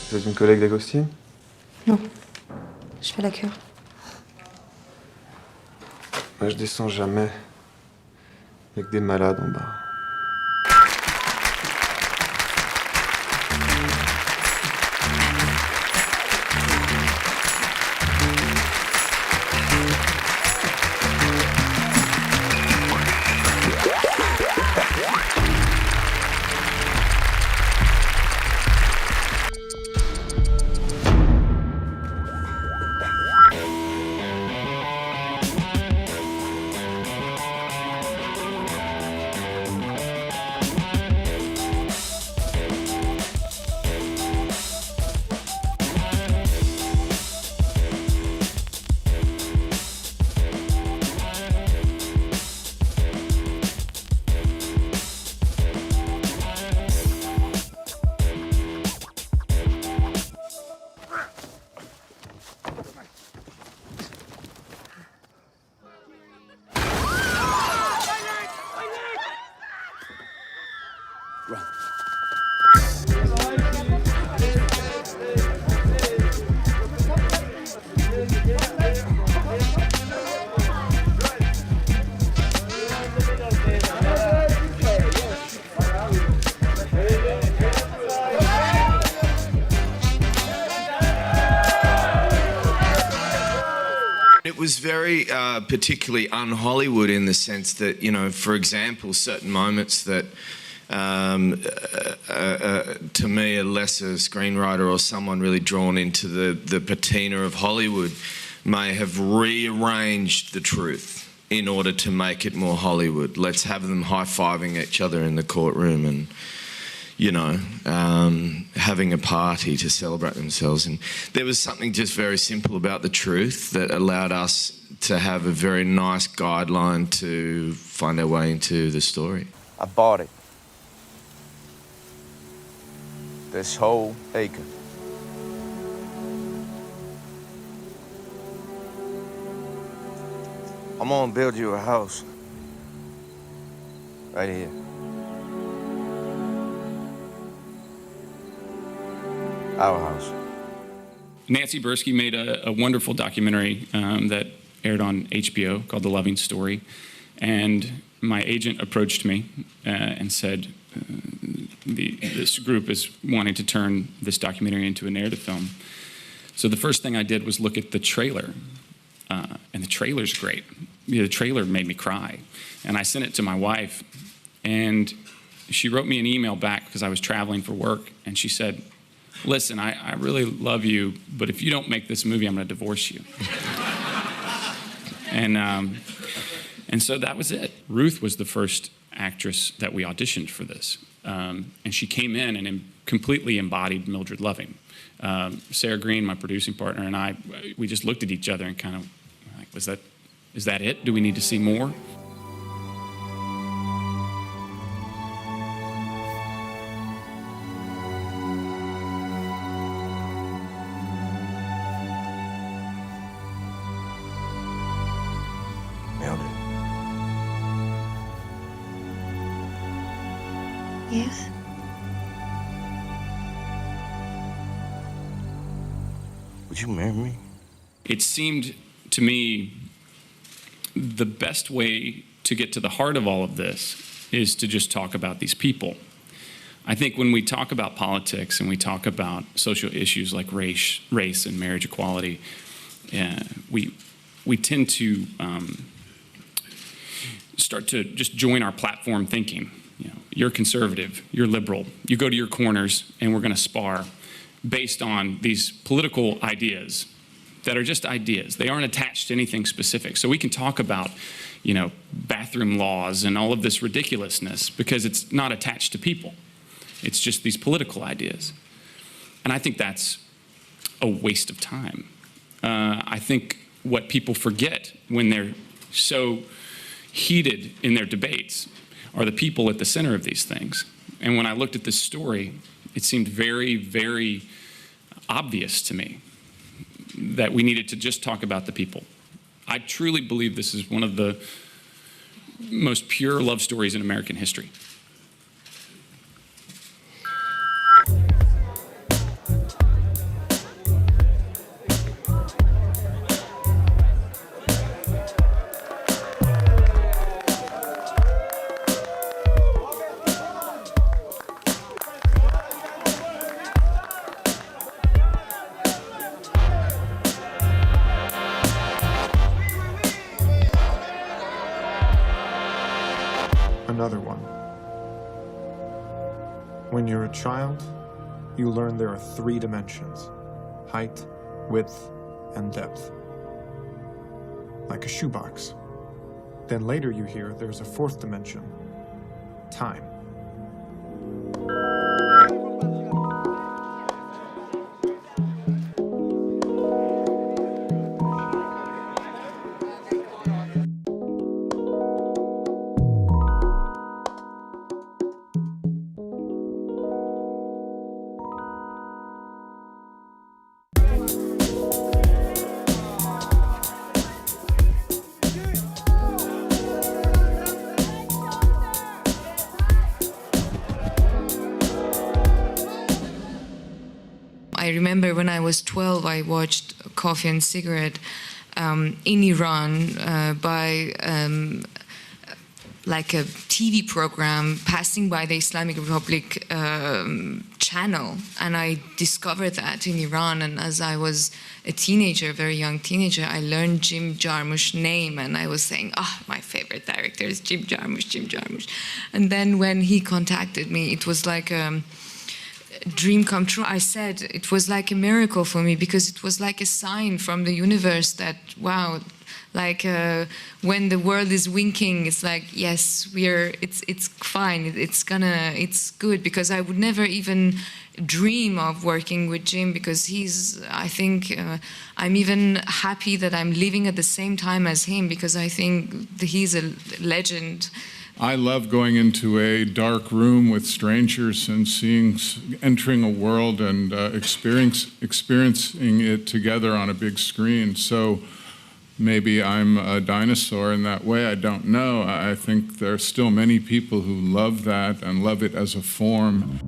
Vous êtes une collègue d'Agostine? Non, je fais la cure. Moi, je descends jamais. Avec des malades en bas. It was very particularly un-Hollywood in the sense that, you know, for example, certain moments that to me a lesser screenwriter or someone really drawn into the patina of Hollywood may have rearranged the truth in order to make it more Hollywood. Let's have them high-fiving each other in the courtroom and, you know, having a party to celebrate themselves. And there was something just very simple about the truth that allowed us to have a very nice guideline to find our way into the story. I bought it. This whole acre. I'm gonna build you a house. Right here. Our house. Nancy Bursky made a wonderful documentary that aired on HBO called The Loving Story. And my agent approached me and said, this group is wanting to turn this documentary into a narrative film. So the first thing I did was look at the trailer. And the trailer's great. You know, the trailer made me cry. And I sent it to my wife. And she wrote me an email back because I was traveling for work. And she said, listen, I really love you, but if you don't make this movie, I'm going to divorce you. And so that was it. Ruth was the first actress that we auditioned for this. And she came in and completely embodied Mildred Loving. Sarah Green, my producing partner, and I, we just looked at each other and kind of like, is that it? Do we need to see more? Yes? Would you marry me? It seemed to me the best way to get to the heart of all of this is to just talk about these people. I think when we talk about politics and we talk about social issues like race and marriage equality, we tend to start to just join our platform thinking. You know, you're conservative, you're liberal, you go to your corners and we're going to spar based on these political ideas that are just ideas. They aren't attached to anything specific. So we can talk about, you know, bathroom laws and all of this ridiculousness because it's not attached to people. It's just these political ideas. And I think that's a waste of time. I think what people forget when they're so heated in their debates are the people at the center of these things. And when I looked at this story, it seemed very, very obvious to me that we needed to just talk about the people. I truly believe this is one of the most pure love stories in American history. When you're a child, you learn there are 3 dimensions: height, width, and depth. Like a shoebox. Then later you hear there's a 4th dimension: time. I remember when I was 12, I watched Coffee and Cigarette in Iran by like a TV program passing by the Islamic Republic channel, and I discovered that in Iran. And as I was a teenager, very young teenager, I learned Jim Jarmusch's name, and I was saying, my favorite director is Jim Jarmusch, Jim Jarmusch. And then when he contacted me, it was like a dream come true. I said it was like a miracle for me, because it was like a sign from the universe that, wow, like when the world is winking, it's like, yes, it's fine, it's good, because I would never even dream of working with Jim, because I think I'm even happy that I'm living at the same time as him, because I think that he's a legend. I love going into a dark room with strangers and entering a world and experiencing it together on a big screen. So maybe I'm a dinosaur in that way, I don't know. I think there are still many people who love that and love it as a form.